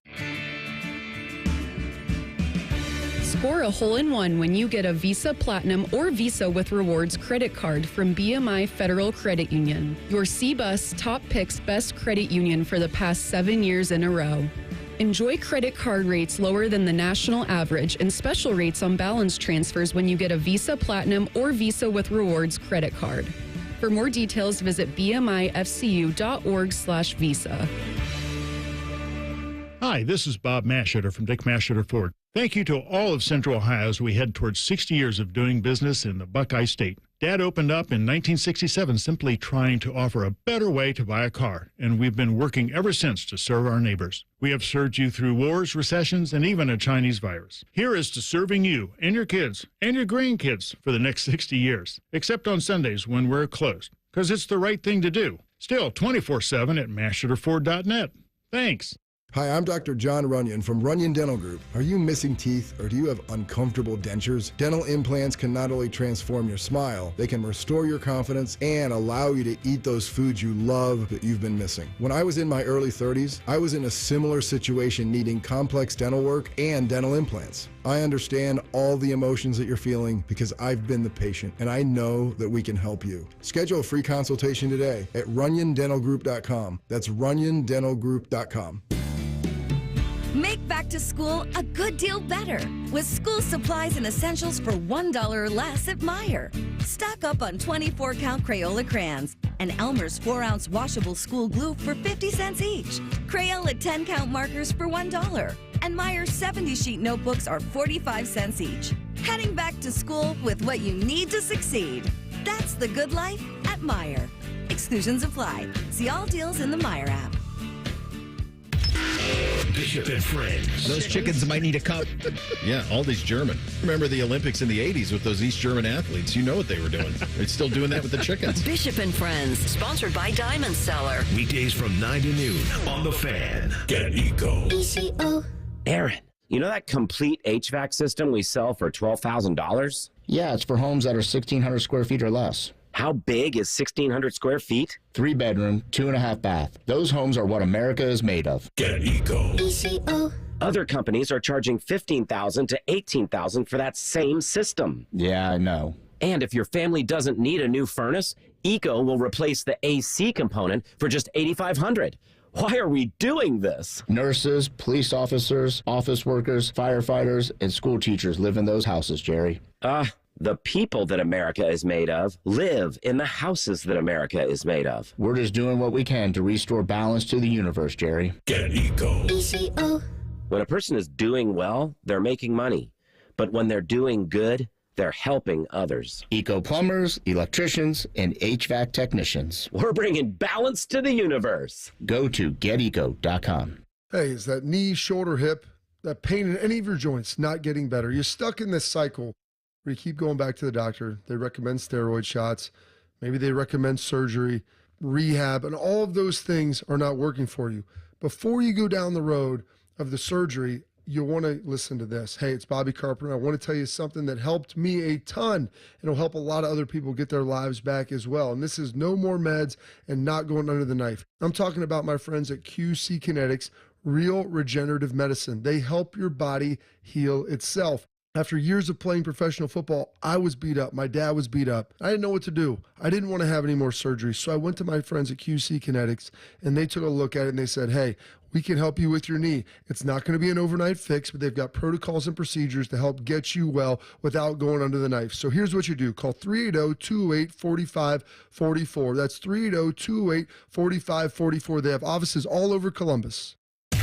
Score a hole-in-one when you get a Visa Platinum or Visa with Rewards credit card from BMI Federal Credit Union, your CBUS Top Picks Best Credit Union for the past 7 years in a row. Enjoy credit card rates lower than the national average and special rates on balance transfers when you get a Visa Platinum or Visa with Rewards credit card. For more details, visit bmifcu.org/visa. Hi, this is Bob Mashetter from Dick Mashetter Ford. Thank you to all of Central Ohio as we head towards 60 years of doing business in the Buckeye State. Dad opened up in 1967 simply trying to offer a better way to buy a car, and we've been working ever since to serve our neighbors. We have served you through wars, recessions, and even a Chinese virus. Here is to serving you and your kids and your grandkids for the next 60 years, except on Sundays when we're closed, because it's the right thing to do. Still 24/7 at mashetterford.net. Thanks. Hi, I'm Dr. John Runyon from Runyon Dental Group. Are you missing teeth or do you have uncomfortable dentures? Dental implants can not only transform your smile, they can restore your confidence and allow you to eat those foods you love that you've been missing. When I was in my early 30s, I was in a similar situation needing complex dental work and dental implants. I understand all the emotions that you're feeling because I've been the patient and I know that we can help you. Schedule a free consultation today at runyondentalgroup.com. That's runyondentalgroup.com. Make back to school a good deal better with school supplies and essentials for $1 or less at Meijer. Stock up on 24-count Crayola crayons and Elmer's 4-ounce washable school glue for 50 cents each. Crayola 10-count markers for $1. And Meijer's 70-sheet notebooks are 45 cents each. Heading back to school with what you need to succeed. That's the good life at Meijer. Exclusions apply. See all deals in the Meijer app. Bishop and Friends. Those chickens might need a cup. Yeah, Aldi's German. Remember the Olympics in the 80s with those East German athletes? You know what they were doing. They're still doing that with the chickens. Bishop and Friends, sponsored by Diamond Seller. Weekdays from 9 to noon on The Fan. Get Eco. ECO. Aaron, you know that complete HVAC system we sell for $12,000? Yeah, it's for homes that are 1,600 square feet or less. How big is 1,600 square feet? 3-bedroom, 2.5 bath. Those homes are what America is made of. Get Eco. ECO. Other companies are charging $15,000 to $18,000 for that same system. Yeah, I know. And if your family doesn't need a new furnace, Eco will replace the AC component for just $8,500. Why are we doing this? Nurses, police officers, office workers, firefighters, and school teachers live in those houses, Jerry. The people that America is made of live in the houses that America is made of. We're just doing what we can to restore balance to the universe, Jerry. Get Eco. ECO. When a person is doing well, they're making money. But when they're doing good, they're helping others. Eco plumbers, electricians, and HVAC technicians. We're bringing balance to the universe. Go to geteco.com. Hey, is that knee, shoulder, hip, that pain in any of your joints not getting better? You're stuck in this cycle where you keep going back to the doctor. They recommend steroid shots. Maybe they recommend surgery, rehab, and all of those things are not working for you. Before you go down the road of the surgery, you'll want to listen to this. Hey, it's Bobby Carpenter. I want to tell you something that helped me a ton. It'll help a lot of other people get their lives back as well. And this is no more meds and not going under the knife. I'm talking about my friends at QC Kinetics, Real Regenerative Medicine. They help your body heal itself. After years of playing professional football, I was beat up. My dad was beat up. I didn't know what to do. I didn't want to have any more surgery. So I went to my friends at QC Kinetics, and they took a look at it, and they said, hey, we can help you with your knee. It's not going to be an overnight fix, but they've got protocols and procedures to help get you well without going under the knife. So here's what you do. Call 380-208-4544. That's 380-208-4544. They have offices all over Columbus.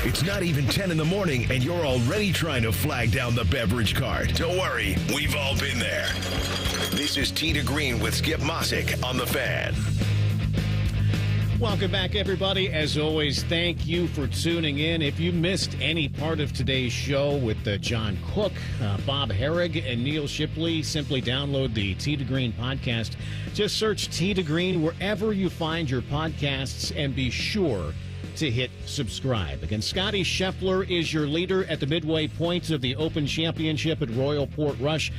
It's not even 10 in the morning, and you're already trying to flag down the beverage cart. Don't worry, we've all been there. This is Tee to Green with Skip Mossick on The Fan. Welcome back, everybody. As always, thank you for tuning in. If you missed any part of today's show with John Cook, Bob Harig, and Neal Shipley, simply download the Tee to Green podcast. Just search Tee to Green wherever you find your podcasts, and be sure to hit subscribe. Again, Scotty Scheffler is your leader at the midway point of the Open Championship at Royal Port Rush.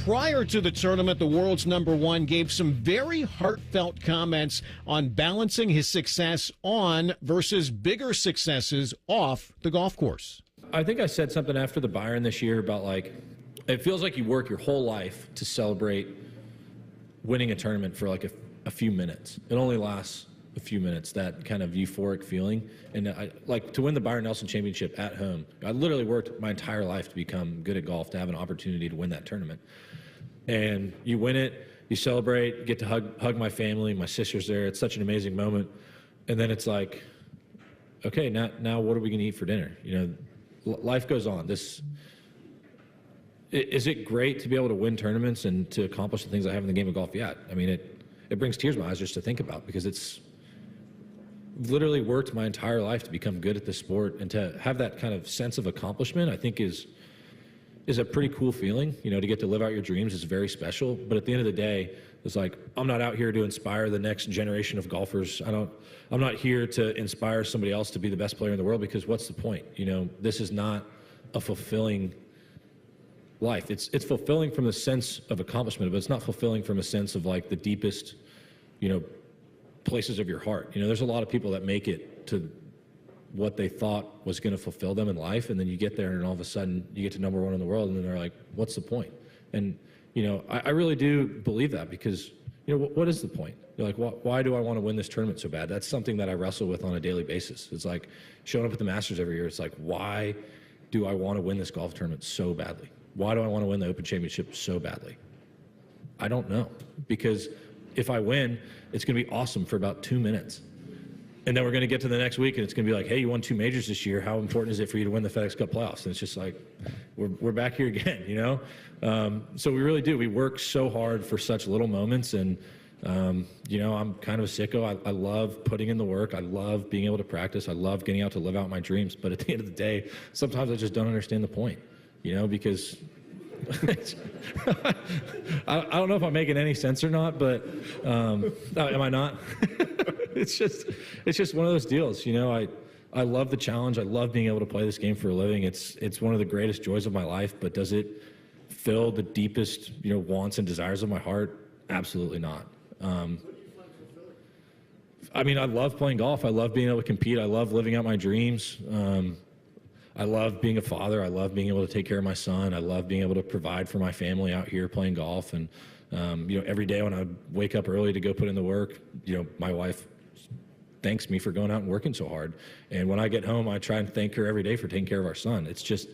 Prior to the tournament, the world's #1 gave some very heartfelt comments on balancing his success on versus bigger successes off the golf course. I think I said something after the Byron this year about, like, it feels like you work your whole life to celebrate winning a tournament for like a few minutes. It only lasts a few minutes, that kind of euphoric feeling. And I like to win the Byron Nelson Championship at home. I literally worked my entire life to become good at golf, to have an opportunity to win that tournament. And you win it, you celebrate, you get to hug my family, my sister's there. It's such an amazing moment. And then it's like, okay, now what are we gonna eat for dinner? You know, life goes on. Is it great to be able to win tournaments and to accomplish the things I have in the game of golf? Yeah. I mean, it brings tears to my eyes just to think about, because it's literally worked my entire life to become good at this sport, and to have that kind of sense of accomplishment, I think is a pretty cool feeling. You know, to get to live out your dreams is very special. But at the end of the day, it's like, I'm not out here to inspire the next generation of golfers. I'm not here to inspire somebody else to be the best player in the world, because what's the point? You know, this is not a fulfilling life. It's fulfilling from the sense of accomplishment, but it's not fulfilling from a sense of like the deepest, you know, places of your heart. You know, there's a lot of people that make it to what they thought was going to fulfill them in life, and then you get there and all of a sudden you get to #1 in the world, and then they're like, what's the point? And, you know, I really do believe that, because, you know, what is the point? You're like, why do I want to win this tournament so bad? That's something that I wrestle with on a daily basis. It's like showing up at the Masters every year. It's like, why do I want to win this golf tournament so badly? Why do I want to win the Open Championship so badly? I don't know, because if I win, it's going to be awesome for about 2 minutes. And then we're going to get to the next week, and it's going to be like, hey, you won 2 majors this year. How important is it for you to win the FedEx Cup playoffs? And it's just like, we're back here again, you know? So we really do. We work so hard for such little moments. And, you know, I'm kind of a sicko. I love putting in the work. I love being able to practice. I love getting out to live out my dreams. But at the end of the day, sometimes I just don't understand the point, you know, because I don't know if I'm making any sense or not, but am I not? It's just one of those deals, you know. I love the challenge. I love being able to play this game for a living. It's one of the greatest joys of my life. But does it fill the deepest, you know, wants and desires of my heart? Absolutely not. I mean, I love playing golf. I love being able to compete. I love living out my dreams. I love being a father. I love being able to take care of my son. I love being able to provide for my family out here playing golf. And, you know, every day when I wake up early to go put in the work, you know, my wife thanks me for going out and working so hard. And when I get home, I try and thank her every day for taking care of our son. It's just,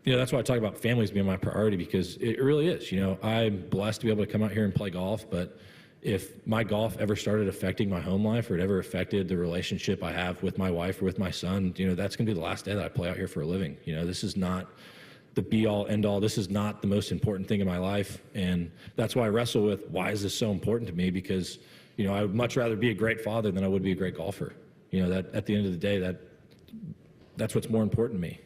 you know, that's why I talk about families being my priority, because it really is. You know, I'm blessed to be able to come out here and play golf, but if my golf ever started affecting my home life, or it ever affected the relationship I have with my wife or with my son, you know, that's going to be the last day that I play out here for a living. You know, this is not the be-all, end-all. This is not the most important thing in my life. And that's why I wrestle with, why is this so important to me? Because, you know, I would much rather be a great father than I would be a great golfer. You know, that at the end of the day, that's what's more important to me.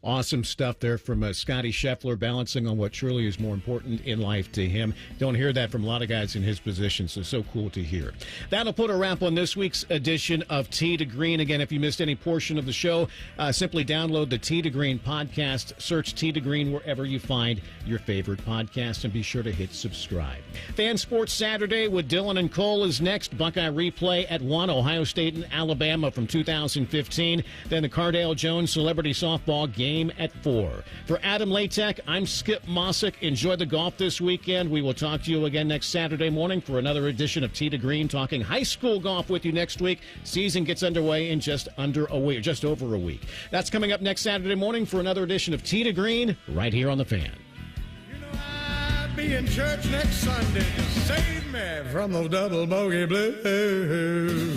Awesome stuff there from Scotty Scheffler, balancing on what truly is more important in life to him. Don't hear that from a lot of guys in his position, so cool to hear. That'll put a wrap on this week's edition of Tee to Green. Again, if you missed any portion of the show, simply download the Tee to Green podcast, search Tee to Green wherever you find your favorite podcast, and be sure to hit subscribe. Fan Sports Saturday with Dylan and Cole is next. Buckeye replay at 1, Ohio State and Alabama from 2015. Then the Cardale Jones Celebrity Softball game at 4. For Adam Latek, I'm Skip Mossick. Enjoy the golf this weekend. We will talk to you again next Saturday morning for another edition of Tee to Green, talking high school golf with you next week. Season gets underway in just over a week. That's coming up next Saturday morning for another edition of Tee to Green, right here on The Fan. You know, I'll be in church next Sunday to save me from those double bogey blues.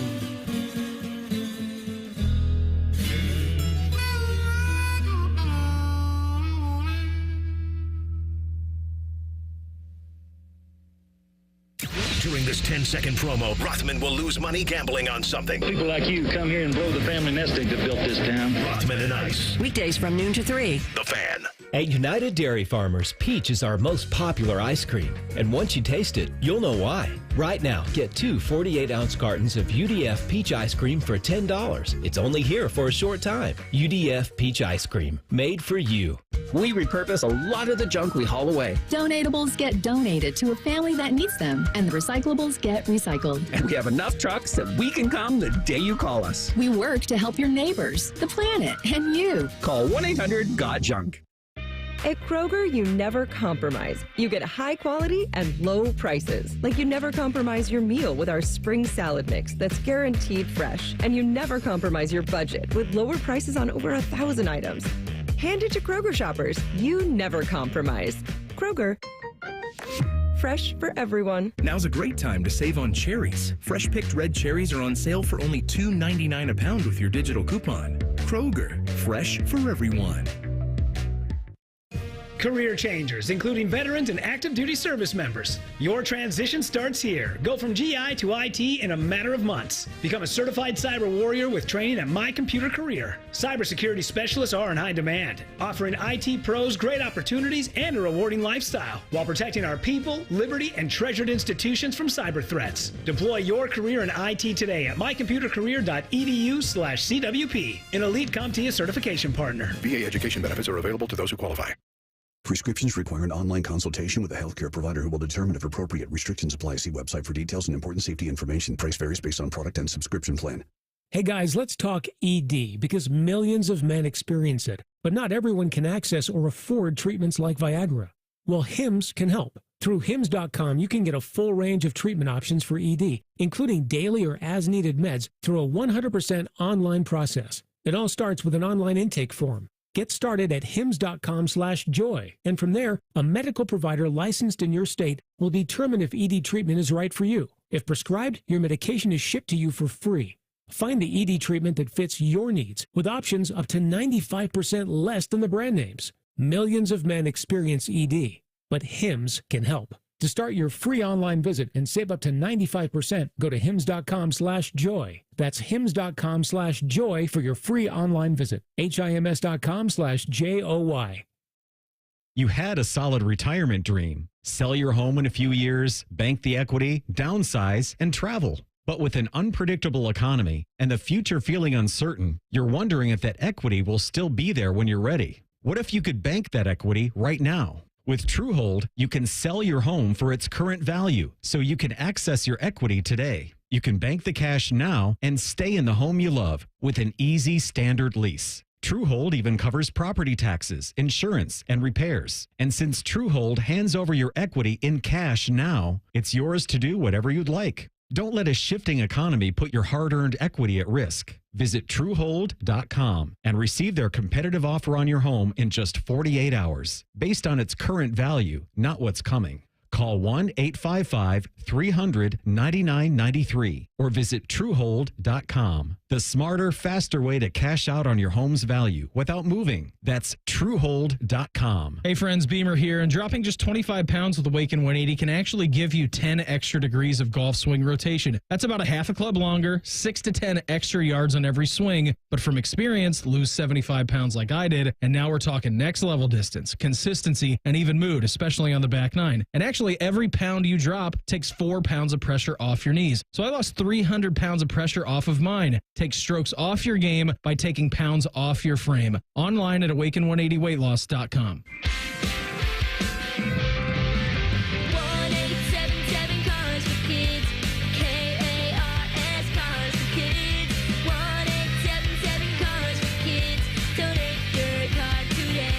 During this 10-second promo, Rothman will lose money gambling on something. People like you come here and blow the family nest egg that built this town. Rothman and Ice. Weekdays from noon to 3. The Fan. At United Dairy Farmers, Peach is our most popular ice cream. And once you taste it, you'll know why. Right now, get 2 48-ounce cartons of UDF Peach ice cream for $10. It's only here for a short time. UDF Peach ice cream, made for you. We repurpose a lot of the junk we haul away. Donatables get donated to a family that needs them, and the recyclables get recycled. And we have enough trucks that we can come the day you call us. We work to help your neighbors, the planet, and you. Call 1-800-GOT-JUNK. At Kroger, you never compromise. You get high quality and low prices. Like you never compromise your meal with our spring salad mix that's guaranteed fresh. And you never compromise your budget with lower prices on over 1,000 items. Hand it to Kroger shoppers. You never compromise. Kroger. Fresh for everyone. Now's a great time to save on cherries. Fresh picked red cherries are on sale for only $2.99 a pound with your digital coupon. Kroger, fresh for everyone. Career changers, including veterans and active duty service members. Your transition starts here. Go from GI to IT in a matter of months. Become a certified cyber warrior with training at My Computer Career. Cybersecurity specialists are in high demand, offering IT pros great opportunities and a rewarding lifestyle while protecting our people, liberty, and treasured institutions from cyber threats. Deploy your career in IT today at mycomputercareer.edu/CWP, an elite CompTIA certification partner. VA education benefits are available to those who qualify. Prescriptions require an online consultation with a healthcare provider who will determine if appropriate. Restrictions apply. See website for details and important safety information. Price varies based on product and subscription plan. Hey guys, let's talk ED because millions of men experience it, but not everyone can access or afford treatments like Viagra. Well, HIMS can help. Through HIMS.com, you can get a full range of treatment options for ED, including daily or as-needed meds through a 100% online process. It all starts with an online intake form. Get started at hims.com/joy, and from there, a medical provider licensed in your state will determine if ED treatment is right for you. If prescribed, your medication is shipped to you for free. Find the ED treatment that fits your needs with options up to 95% less than the brand names. Millions of men experience ED, but HIMS can help. To start your free online visit and save up to 95%, go to hims.com/joy. That's hims.com/joy for your free online visit. HIMS.com/JOY. You had a solid retirement dream. Sell your home in a few years, bank the equity, downsize, and travel. But with an unpredictable economy and the future feeling uncertain, you're wondering if that equity will still be there when you're ready. What if you could bank that equity right now? With TrueHold, you can sell your home for its current value, so you can access your equity today. You can bank the cash now and stay in the home you love with an easy standard lease. TrueHold even covers property taxes, insurance, and repairs. And since TrueHold hands over your equity in cash now, it's yours to do whatever you'd like. Don't let a shifting economy put your hard-earned equity at risk. Visit TrueHold.com and receive their competitive offer on your home in just 48 hours, based on its current value, not what's coming. Call 1-855-300-9993 or visit TrueHold.com. The smarter, faster way to cash out on your home's value without moving. That's TrueHold.com. Hey friends, Beamer here, and dropping just 25 pounds with Awaken 180 can actually give you 10 extra degrees of golf swing rotation. That's about a half a club longer, 6 to 10 extra yards on every swing. But from experience, lose 75 pounds like I did, and now we're talking next level distance, consistency, and even mood, especially on the back nine. And actually, every pound you drop takes 4 pounds of pressure off your knees. So I lost 300 pounds of pressure off of mine. Take strokes off your game by taking pounds off your frame. Online at awaken180weightloss.com.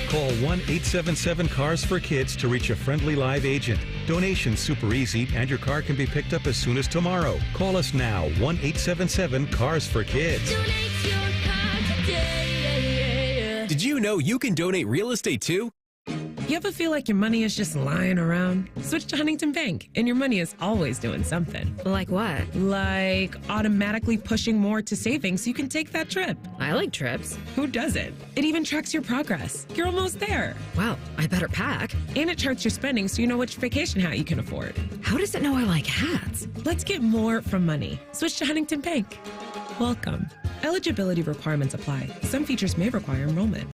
Call 1-877-CARS-FOR-KIDS to reach a friendly live agent. Donation's super easy, and your car can be picked up as soon as tomorrow. Call us now, 1-877-CARS-FOR-KIDS. Did you know you can donate real estate too? You ever feel like your money is just lying around? Switch to Huntington Bank, and your money is always doing something. Like what? Like automatically pushing more to savings so you can take that trip. I like trips. Who doesn't? It even tracks your progress. You're almost there. Wow, I better pack. And it charts your spending so you know which vacation hat you can afford. How does it know I like hats? Let's get more from money. Switch to Huntington Bank. Welcome. Eligibility requirements apply. Some features may require enrollment.